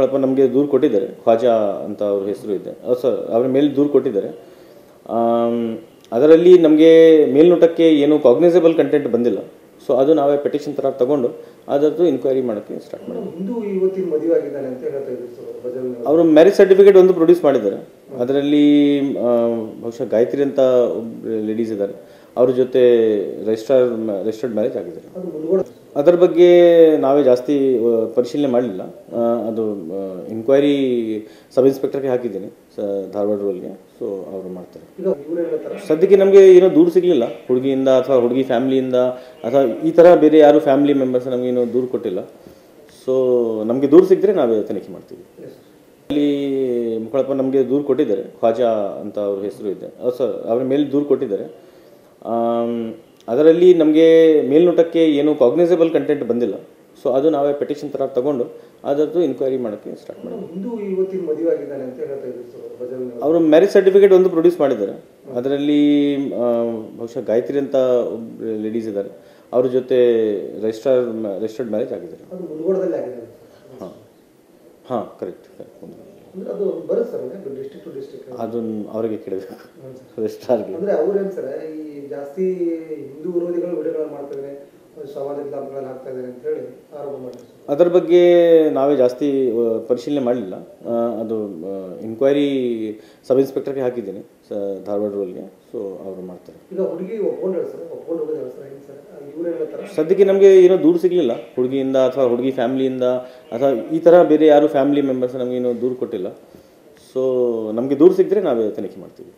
ಮುಖಳಪ್ಪ ನಮಗೆ ದೂರು ಕೊಟ್ಟಿದ್ದಾರೆ. ಖ್ವಾಜಾ ಅಂತ ಅವ್ರ ಹೆಸರು ಇದೆ. ಸರ್ ಅವರ ಮೇಲೆ ದೂರು ಕೊಟ್ಟಿದ್ದಾರೆ. ಅದರಲ್ಲಿ ನಮಗೆ ಮೇಲ್ನೋಟಕ್ಕೆ ಏನು ಕಾಗ್ನೈಸಬಲ್ ಕಂಟೆಂಟ್ ಬಂದಿಲ್ಲ. ಸೊ ಅದು ನಾವೇ ಪೆಟಿಷನ್ ಥರ ತಗೊಂಡು ಅದರದ್ದು ಇನ್ಕ್ವೈರಿ ಮಾಡೋಕ್ಕೆ ಸ್ಟಾರ್ಟ್ ಮಾಡಿದ್ವಿ. ಅವರು ಮ್ಯಾರೇಜ್ ಸರ್ಟಿಫಿಕೇಟ್ ಒಂದು ಪ್ರೊಡ್ಯೂಸ್ ಮಾಡಿದ್ದಾರೆ. ಅದರಲ್ಲಿ ಬಹುಶಃ ಗಾಯತ್ರಿ ಅಂತ ಲೇಡೀಸ್ ಇದ್ದಾರೆ, ಅವ್ರ ಜೊತೆ ರಿಜಿಸ್ಟರ್ಡ್ ಮ್ಯಾರೇಜ್ ಆಗಿದ್ದಾರೆ. ಅದರ ಬಗ್ಗೆ ನಾವೇ ಜಾಸ್ತಿ ಪರಿಶೀಲನೆ ಮಾಡಲಿಲ್ಲ. ಅದು ಇನ್ಕ್ವೈರಿ ಸಬ್ ಇನ್ಸ್ಪೆಕ್ಟರ್ಗೆ ಹಾಕಿದ್ದೀನಿ, ಧಾರವಾಡ ರೂರಲ್ಗೆ. ಸೊ ಅವರು ಮಾಡ್ತಾರೆ. ಸದ್ಯಕ್ಕೆ ನಮಗೆ ಏನೋ ದೂರು ಸಿಗಲಿಲ್ಲ ಹುಡುಗಿಯಿಂದ ಅಥವಾ ಹುಡುಗಿ ಫ್ಯಾಮಿಲಿಯಿಂದ ಅಥವಾ ಈ ಥರ ಬೇರೆ ಯಾರು ಫ್ಯಾಮಿಲಿ ಮೆಂಬರ್ಸ್ ನಮಗೇನೋ ದೂರು ಕೊಟ್ಟಿಲ್ಲ. ಸೊ ನಮಗೆ ದೂರು ಸಿಕ್ಕಿದ್ರೆ ನಾವೇ ತನಿಖೆ ಮಾಡ್ತೀವಿ. ಅಲ್ಲಿ ಮುಖಳಪ್ಪ ನಮಗೆ ದೂರು ಕೊಟ್ಟಿದ್ದಾರೆ. ಖ್ವಾಜಾ ಅಂತ ಅವ್ರ ಹೆಸರು ಇದೆ. ಸರ್ ಅವರ ಮೇಲೆ ದೂರು ಕೊಟ್ಟಿದ್ದಾರೆ. ಅದರಲ್ಲಿ ನಮಗೆ ಮೇಲ್ನೋಟಕ್ಕೆ ಏನು ಕಾಗ್ನೈಸಬಲ್ ಕಂಟೆಂಟ್ ಬಂದಿಲ್ಲ. ಸೊ ಅದು ನಾವೇ ಪೆಟಿಷನ್ ಥರ ತಗೊಂಡು ಅದರದ್ದು ಇನ್ಕ್ವೈರಿ ಮಾಡೋಕ್ಕೆ ಸ್ಟಾರ್ಟ್ ಮಾಡಿದ್ವಿ. ಅವರು ಮ್ಯಾರೇಜ್ ಸರ್ಟಿಫಿಕೇಟ್ ಒಂದು ಪ್ರೊಡ್ಯೂಸ್ ಮಾಡಿದ್ದಾರೆ. ಅದರಲ್ಲಿ ಬಹುಶಃ ಗಾಯತ್ರಿ ಅಂತ ಲೇಡೀಸ್ ಇದ್ದಾರೆ, ಅವ್ರ ಜೊತೆ ರಿಜಿಸ್ಟರ್ಡ್ ಮ್ಯಾರೇಜ್ ಆಗಿದ್ದಾರೆ. ಹಾಂ ಕರೆಕ್ಟ್. ಅದನ್ನು ಅವರಿಗೆ ಕೇಳಬೇಕು. ಜಾಸ್ತಿ ಹಿಂದೂ ವಿರೋಧಿಗಳು ವಿಡಿಯೋಗಳನ್ನು ಮಾಡ್ತಾರೆ, ಸಾಮಾಜಿಕ ಜಾಲತಾಣಗಳಲ್ಲಿ ಹಾಕ್ತಾ ಇದ್ದಾರೆ ಅಂತ ಹೇಳಿ ಆರೋಪ ಮಾಡಿದ್ದಾರೆ. ಅದರ ಬಗ್ಗೆ ನಾವೇ ಜಾಸ್ತಿ ಪರಿಶೀಲನೆ ಮಾಡಲಿಲ್ಲ. ಅದು ಇನ್ಕ್ವೈರಿ ಸಬ್ ಇನ್ಸ್ಪೆಕ್ಟರ್ಗೆ ಹಾಕಿದ್ದೀನಿ, ಧಾರವಾಡ ರೂರಲ್ಗೆ. ಸೊ ಅವರು ಮಾಡ್ತಾರೆ. ಈಗ ಹುಡುಗಿ ಒಪ್ಕೊಂಡು ಸದ್ಯಕ್ಕೆ ನಮಗೆ ಏನೋ ದೂರು ಸಿಗಲಿಲ್ಲ ಹುಡುಗಿಯಿಂದ ಅಥವಾ ಹುಡುಗಿ ಫ್ಯಾಮಿಲಿಯಿಂದ ಅಥವಾ ಈ ಥರ ಬೇರೆ ಯಾರು ಫ್ಯಾಮಿಲಿ ಮೆಂಬರ್ಸ್ ನಮಗೇನೋ ದೂರು ಕೊಟ್ಟಿಲ್ಲ. ಸೊ ನಮಗೆ ದೂರು ಸಿಕ್ಕಿದ್ರೆ ನಾವೇ ತನಿಖೆ ಮಾಡ್ತೀವಿ.